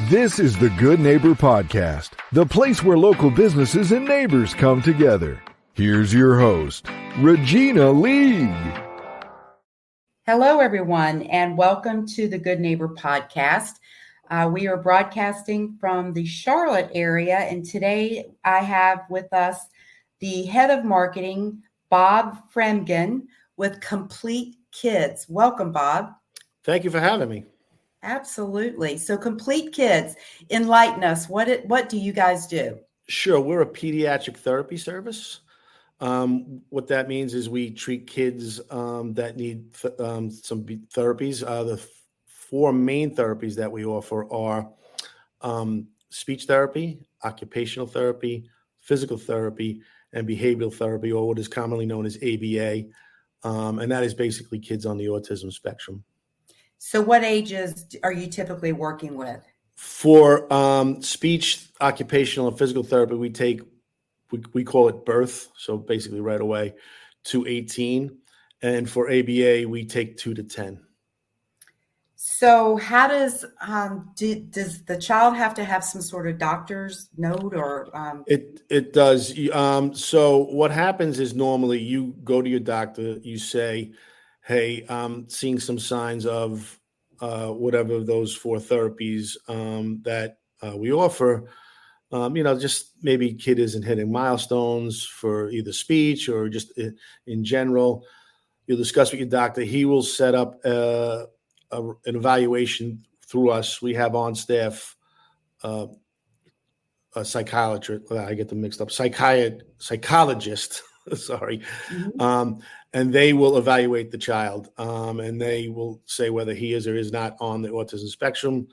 This is the Good Neighbor Podcast, the place where local businesses and neighbors come together. Here's your host, Regina Lee. Hello, everyone, and welcome to the Good Neighbor Podcast. We are broadcasting from the Charlotte area, and today I have with us the head of marketing, Bob Fremgen, with Compleat Kidz. Welcome, Bob. Thank you for having me. Absolutely. So Compleat Kidz, enlighten us. What do you guys do? Sure. We're a pediatric therapy service. What that means is we treat kids that need some therapies. The four main therapies that we offer are speech therapy, occupational therapy, physical therapy, and behavioral therapy, or what is commonly known as ABA. And that is basically kids on the autism spectrum. So what ages are you typically working with? For speech, occupational, and physical therapy, we call it birth, so basically right away, to 18. And for ABA, we take 2 to 10. So how does the child have to have some sort of doctor's note or? It does. So what happens is normally you go to your doctor, you say, hey, I'm seeing some signs of whatever those four therapies that we offer. Just maybe kid isn't hitting milestones for either speech or just in general. You'll discuss with your doctor. He will set up an evaluation through us. We have on staff a psychiatrist. I get them mixed up. Psychologist. Sorry. Mm-hmm. And they will evaluate the child, and they will say whether he is or is not on the autism spectrum.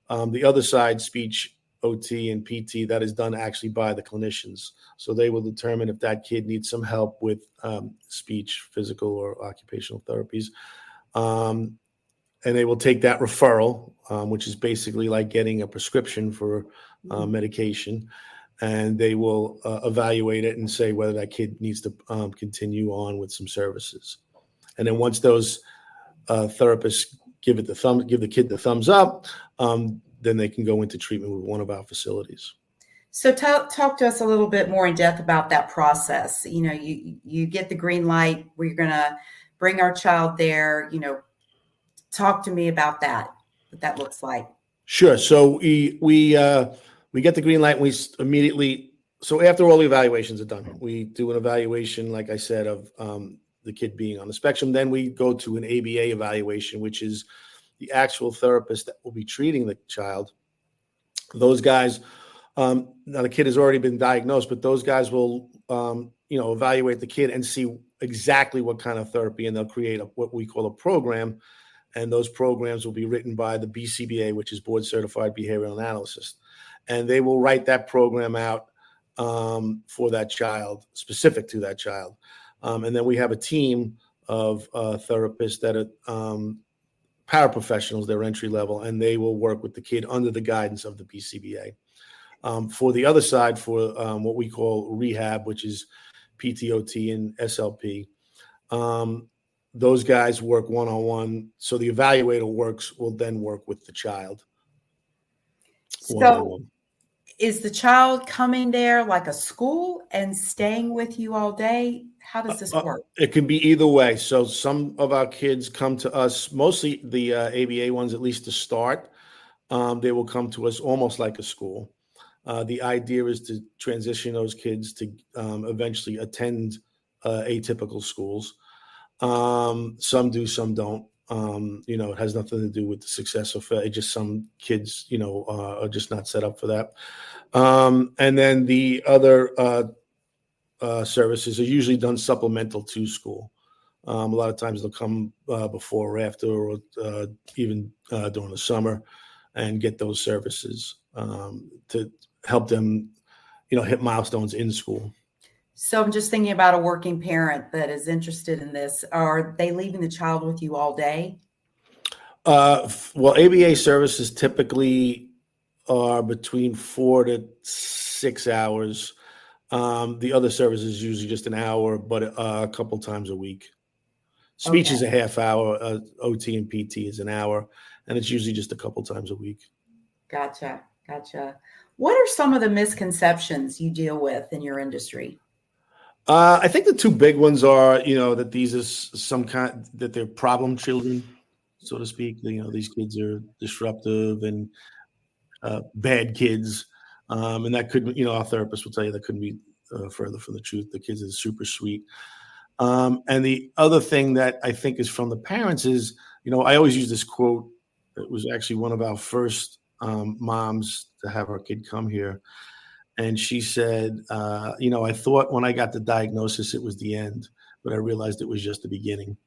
The other side, speech, OT, and PT, that is done actually by the clinicians. So they will determine if that kid needs some help with speech, physical, or occupational therapies. And they will take that referral, which is basically like getting a prescription for medication. And they will evaluate it and say whether that kid needs to continue on with some services. And then once those therapists give the kid the thumbs up, then they can go into treatment with one of our facilities. So talk to us a little bit more in depth about that process. You get the green light. We're going to bring our child there. Talk to me about that. What that looks like. Sure. So we get the green light and we immediately, so after all the evaluations are done, we do an evaluation, like I said, of the kid being on the spectrum. Then we go to an ABA evaluation, which is the actual therapist that will be treating the child. Those guys, now the kid has already been diagnosed, but those guys will, evaluate the kid and see exactly what kind of therapy, and they'll create what we call a program. And those programs will be written by the BCBA, which is Board Certified Behavioral Analyst. And they will write that program out for that child, specific to that child. And then we have a team of therapists that are paraprofessionals, they're entry level, and they will work with the kid under the guidance of the BCBA. For the other side, for what we call rehab, which is PTOT and SLP, those guys work one-on-one. So the evaluator will then work with the child. So is the child coming there like a school and staying with you all day? How does this work? It can be either way. So some of our kids come to us, mostly the ABA ones, at least to start. They will come to us almost like a school. The idea is to transition those kids to eventually attend atypical schools. Some do, some don't. It has nothing to do with the success or failure. Just some kids, are just not set up for that. And then the other services are usually done supplemental to school. A lot of times they'll come before or after, or even during the summer, and get those services to help them, hit milestones in school. So I'm just thinking about a working parent that is interested in this. Are they leaving the child with you all day? Well, ABA services typically are between 4 to 6 hours. The other service is usually just an hour, but a couple times a week. Speech is a half hour. OT and PT is an hour, and it's usually just a couple times a week. Gotcha. Gotcha. What are some of the misconceptions you deal with in your industry? I think the two big ones are, that these are that they're problem children, so to speak. These kids are disruptive and bad kids. And that could, our therapist will tell you that couldn't be further from the truth. The kids are super sweet. And the other thing that I think is from the parents is, I always use this quote. It was actually one of our first moms to have our kid come here. And she said, I thought when I got the diagnosis, it was the end, but I realized it was just the beginning,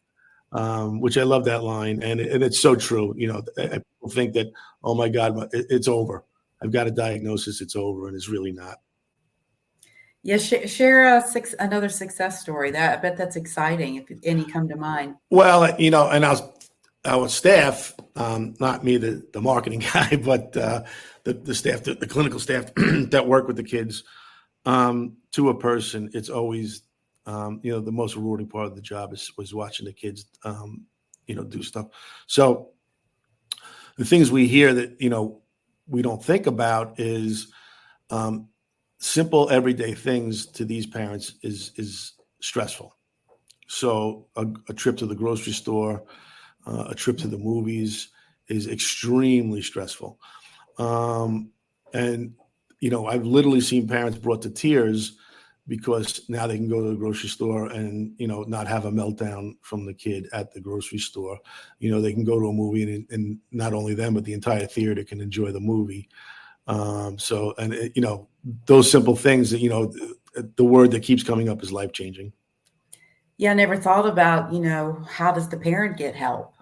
which I love that line. And it's so true. People think that, oh my God, it's over. I've got a diagnosis, it's over. And it's really not. Yeah, share another success story. I bet that's exciting if any come to mind. Well, and our staff, not me, the marketing guy, but the staff, the clinical staff that work with the kids, to a person, it's always, the most rewarding part of the job was watching the kids, do stuff. So the things we hear that, we don't think about is simple everyday things to these parents is stressful. So a trip to the grocery store, a trip to the movies is extremely stressful. And, I've literally seen parents brought to tears because now they can go to the grocery store and, not have a meltdown from the kid at the grocery store. They can go to a movie and not only them, but the entire theater can enjoy the movie. Those simple things that, the word that keeps coming up is life-changing. Yeah, I never thought about, how does the parent get help?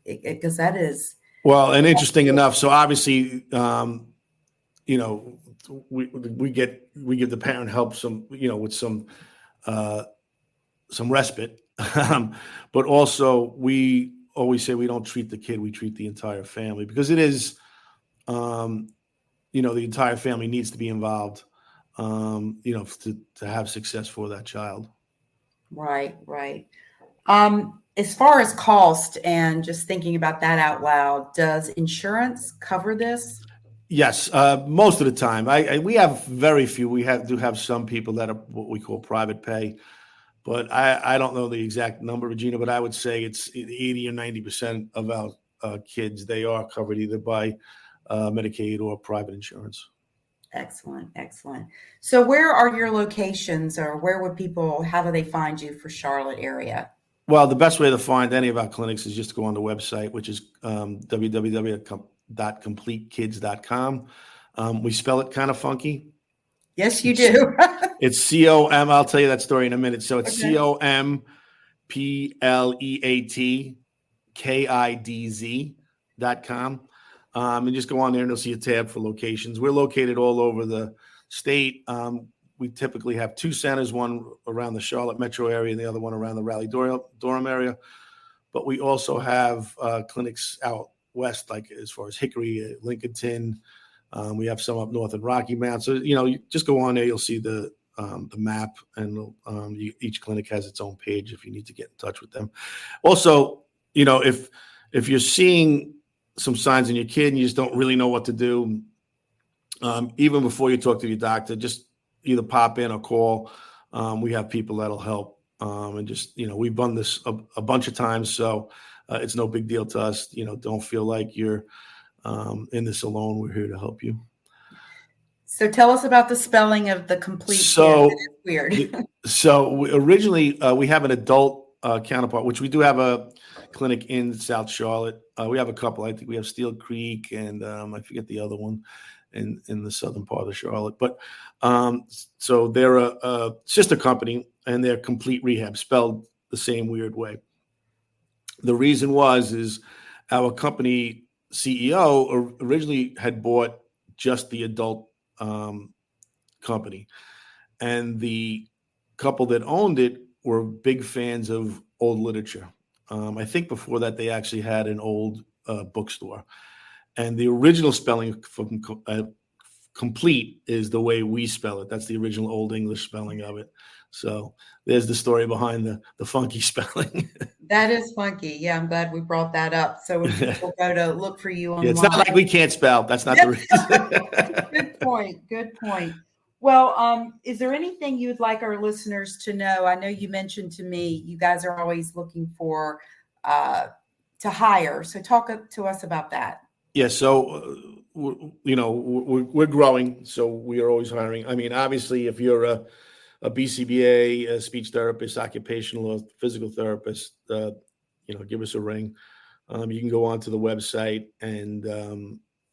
Because that is. Well, and interesting enough, so obviously, we give the parent help with some respite, but also we always say we don't treat the kid, we treat the entire family, because it is, the entire family needs to be involved, to have success for that child. Right. As far as cost and just thinking about that out loud, does insurance cover this? Yes, most of the time. We have very few. We do have some people that are what we call private pay, but I don't know the exact number, Regina, but I would say it's 80 or 90% of our kids, they are covered either by Medicaid or private insurance. Excellent. So where are your locations, or how do they find you for Charlotte area? Well, the best way to find any of our clinics is just to go on the website, which is www.compleatkids.com. We spell it kind of funky. Yes, you do. It's COM. I'll tell you that story in a minute. So it's Okay. COMPLEATKIDZ.com. And just go on there and you'll see a tab for locations. We're located all over the state. We typically have two centers, one around the Charlotte metro area and the other one around the Raleigh-Durham area. But we also have clinics out west, like as far as Hickory, Lincolnton. We have some up north in Rocky Mount. So, you just go on there, you'll see the map, and each clinic has its own page if you need to get in touch with them. Also, if you're seeing some signs in your kid and you just don't really know what to do, even before you talk to your doctor, just either pop in or call. We have people that'll help. And just, we've done this a bunch of times, so it's no big deal to us. Don't feel like you're in this alone. We're here to help you. So tell us about the spelling of the Compleat Kidz. It is weird. Originally, we have an adult counterpart, which we do have a clinic in South Charlotte. We have a couple. I think we have Steel Creek and I forget the other one in the southern part of Charlotte. But so they're a sister company, and they're Compleat Rehab, spelled the same weird way. The reason is our company CEO originally had bought just the adult company, and the couple that owned it were big fans of old literature. I think before that they actually had an old bookstore, and the original spelling from Compleat is the way we spell it. That's the original Old English spelling of it. So there's the story behind the funky spelling. That is funky. Yeah, I'm glad we brought that up. So when people go to look for you online, it's not like we can't spell. That's not the reason. Good point. Good point. Well, is there anything you'd like our listeners to know? I know you mentioned to me you guys are always looking for to hire. So talk to us about that. Yeah. So we're growing, so we are always hiring. I mean, obviously, if you're a BCBA, a speech therapist, occupational or physical therapist, give us a ring. You can go onto the website and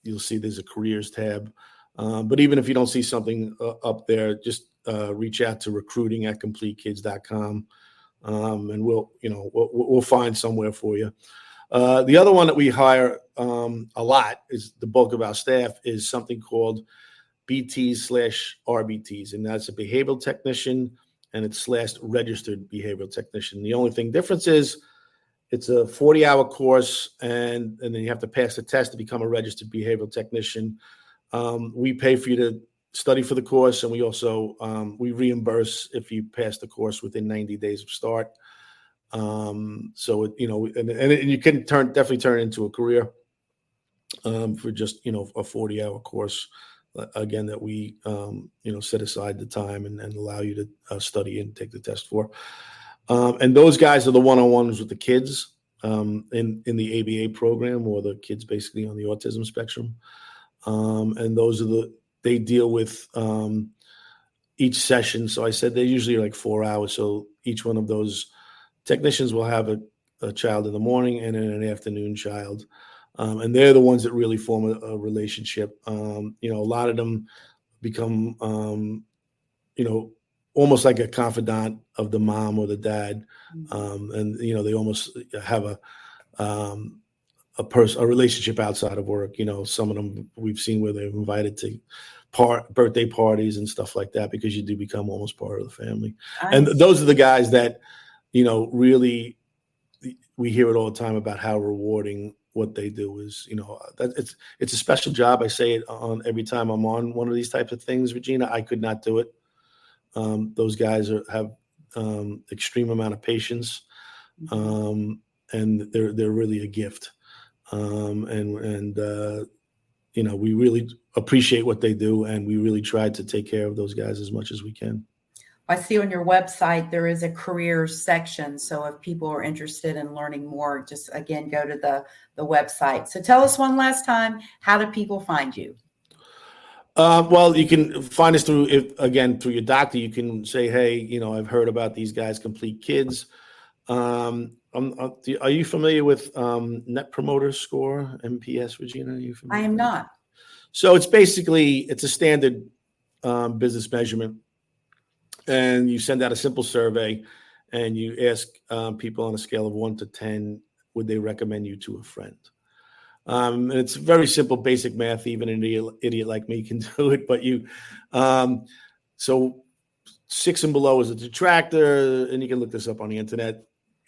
you'll see there's a careers tab. But even if you don't see something up there, just reach out to recruiting@compleatkidz.com, and we'll find somewhere for you. The other one that we hire a lot, is the bulk of our staff, is something called BTs/RBTs, and that's a behavioral technician, and it's /registered behavioral technician. The only difference is it's a 40-hour course, and then you have to pass the test to become a registered behavioral technician. We pay for you to study for the course, and we also we reimburse if you pass the course within 90 days of start. So and you can definitely turn it into a career for just a 40-hour course. Again, that we set aside the time and allow you to study and take the test for. And those guys are the one-on-ones with the kids in the ABA program, or the kids basically on the autism spectrum. And they deal with each session. So I said they're usually like 4 hours. So each one of those technicians will have a child in the morning and then an afternoon child. And they're the ones that really form a relationship. A lot of them become, almost like a confidant of the mom or the dad. And they almost have a relationship outside of work. Some of them we've seen where they're invited to birthday parties and stuff like that, because you do become almost part of the family. And those are the guys that, really, we hear it all the time about how rewarding what they do is. That it's a special job. I say it on every time I'm on one of these types of things, Regina. I could not do it. Those guys have extreme amount of patience, and they're really a gift. We really appreciate what they do, and we really try to take care of those guys as much as we can. I see on your website there is a careers section. So if people are interested in learning more, just again go to the website. So tell us one last time, how do people find you? Well, you can find us through your doctor. You can say, hey, I've heard about these guys, Compleat Kidz. Are you familiar with Net Promoter Score, NPS, Regina? Are you familiar? I am not. So it's a standard business measurement, and you send out a simple survey, and you ask people on a scale of 1 to 10, would they recommend you to a friend? And it's very simple, basic math. Even an idiot like me can do it. But so 6 and below is a detractor, and you can look this up on the internet.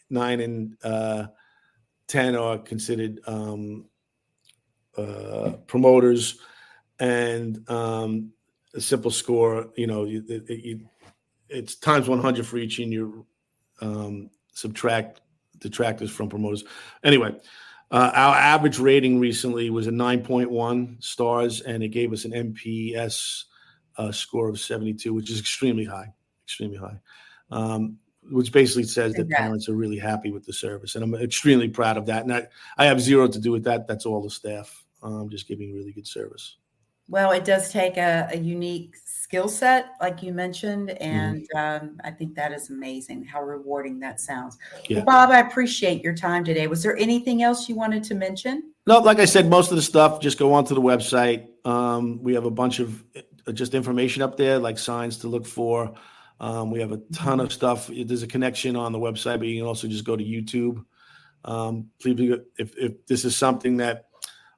9 and 10 are considered promoters, and a simple score. It's times 100 for each, and you subtract detractors from promoters. Anyway. Our average rating recently was a 9.1 stars, and it gave us an NPS score of 72, which is extremely high, which basically says that parents are really happy with the service. And I'm extremely proud of that. And I have zero to do with that. That's all the staff just giving really good service. Well, it does take a unique skill set, like you mentioned, and I think that is amazing how rewarding that sounds. Yeah. Well, Bob, I appreciate your time today. Was there anything else you wanted to mention? No, like I said, most of the stuff, just go onto the website. We have a bunch of just information up there, like signs to look for. We have a ton of stuff. There's a connection on the website, but you can also just go to YouTube. Please, if this is something that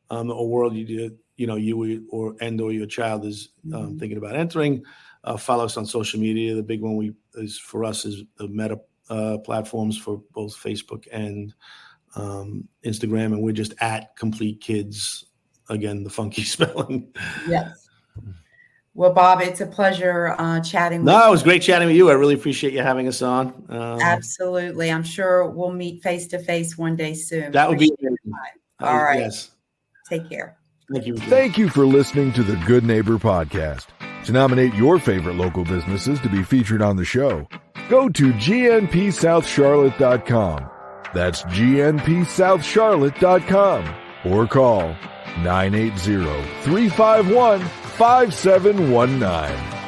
a world you or your child is thinking about entering, follow us on social media. The big one for us is the Meta platforms for both Facebook and Instagram, and we're just at Compleat Kidz. Again, the funky spelling. Yes. Well, Bob, it's a pleasure chatting with No, you. it was great chatting with you. I really appreciate you having us on. Absolutely. I'm sure we'll meet face to face one day soon. That would be Appreciate amazing. it. All right. Yes. Take care. Thank you. Thank you for listening to the Good Neighbor Podcast. To nominate your favorite local businesses to be featured on the show, go to gnpsouthcharlotte.com. That's gnpsouthcharlotte.com or call 980-351-5719.